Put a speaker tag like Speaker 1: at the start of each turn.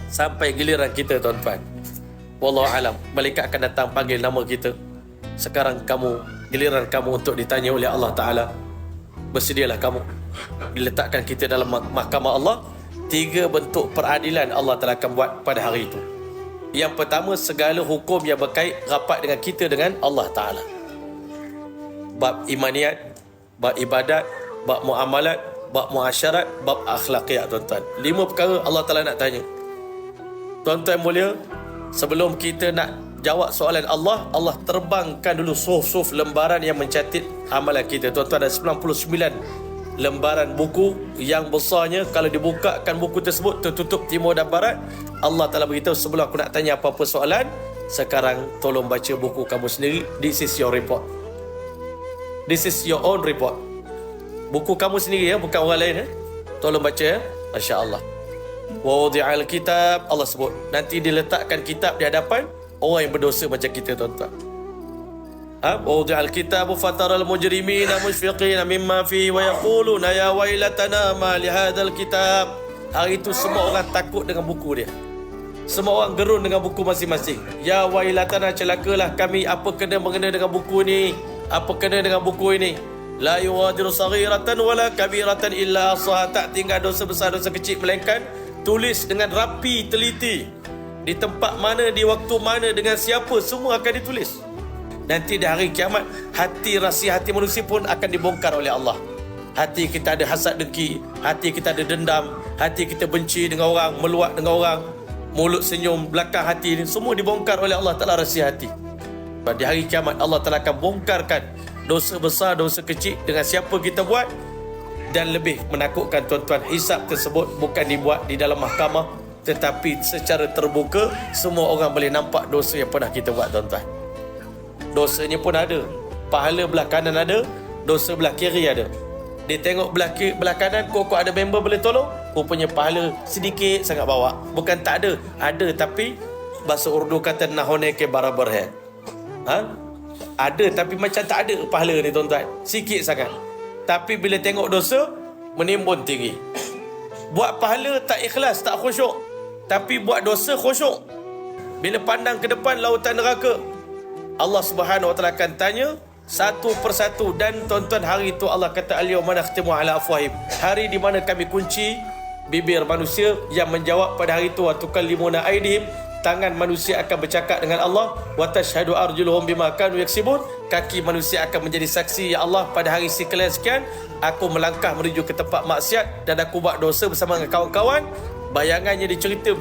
Speaker 1: Sampai giliran kita, tuan-tuan. Wallahu alam, malaikat akan datang panggil nama kita. Sekarang kamu, giliran kamu untuk ditanya oleh Allah Ta'ala. Bersedialah kamu. Diletakkan kita dalam mahkamah Allah. 3 bentuk peradilan Allah Ta'ala akan buat pada hari itu. Yang pertama, segala hukum yang berkait rapat dengan kita dengan Allah Ta'ala. Bab imaniat, bab ibadat, bab muamalat, bab muasyarat, bab akhlakiyat, tuan-tuan. 5 perkara Allah Ta'ala nak tanya. Tuan-tuan mulia, sebelum kita nak jawab soalan Allah, Allah terbangkan dulu suhuf lembaran yang mencatat amalan kita. Tuan-tuan, ada 99 lembaran buku yang besarnya. Kalau dibukakan buku tersebut, tertutup timur dan barat. Allah Ta'ala beritahu, sebelum aku nak tanya apa-apa soalan, sekarang tolong baca buku kamu sendiri. This is your report. This is your own report. Buku kamu sendiri, ya, bukan orang lain, ya. Tolong baca, ya. Masya Allah. Wadi'al kitab, Allah sebut, nanti diletakkan kitab di hadapan orang yang berdosa macam kita, tuan-tuan. Wadi'al kitab fataral mujrimina mushfiqina mimma fihi wa yaquluna ya wailatana ma li hadzal kitab. Hari itu semua orang takut dengan buku dia. Semua orang gerun dengan buku masing-masing. Ya wailatana, celakalah kami, apa kena mengena dengan buku ni? Apa kena dengan buku ini? La yughadiru saghiratan wala kabiratan illa ahsaha. Tak tinggal dosa besar, dosa kecil, melainkan tulis dengan rapi, teliti. Di tempat mana, di waktu mana, dengan siapa, semua akan ditulis. Nanti di hari kiamat, hati rahsia hati manusia pun akan dibongkar oleh Allah. Hati kita ada hasad dengki, hati kita ada dendam, hati kita benci dengan orang, meluak dengan orang, mulut senyum, belakang hati ini, semua dibongkar oleh Allah Ta'ala rahsia hati. Di hari kiamat, Allah Ta'ala akan bongkarkan dosa besar, dosa kecil dengan siapa kita buat. Dan lebih menakutkan, tuan-tuan, hisab tersebut bukan dibuat di dalam mahkamah, tetapi secara terbuka. Semua orang boleh nampak dosa yang pernah kita buat, tuan-tuan. Dosanya pun ada. Pahala belah kanan ada, dosa belah kiri ada. Dia tengok belah kanan, kok ada member boleh tolong, rupanya pahala sedikit sangat bawa. Bukan tak ada, ada, tapi bahasa Urdu kata nahone ke barabar hai. Ada tapi macam tak ada pahala ni, tuan-tuan. Sikit sangat. Tapi bila tengok dosa, menimbun tinggi. Buat pahala tak ikhlas, tak khusyuk. Tapi buat dosa khusyuk. Bila pandang ke depan lautan neraka, Allah Subhanahu Wa Taala akan tanya satu persatu. Dan tuan-tuan, hari itu Allah kata, al-yawma nakhtimu ala afwahim. Hari di mana kami kunci bibir manusia. Yang menjawab pada hari itu, wa tukallimuna aydihim. Tangan manusia akan bercakap dengan Allah. Wa tashhadu arjuluhum bima kanu yaksibun. Kaki manusia akan menjadi saksi, ya Allah, pada hari sekian aku melangkah menuju ke tempat maksiat dan aku buat dosa bersama dengan kawan-kawan. Bayangannya dicerita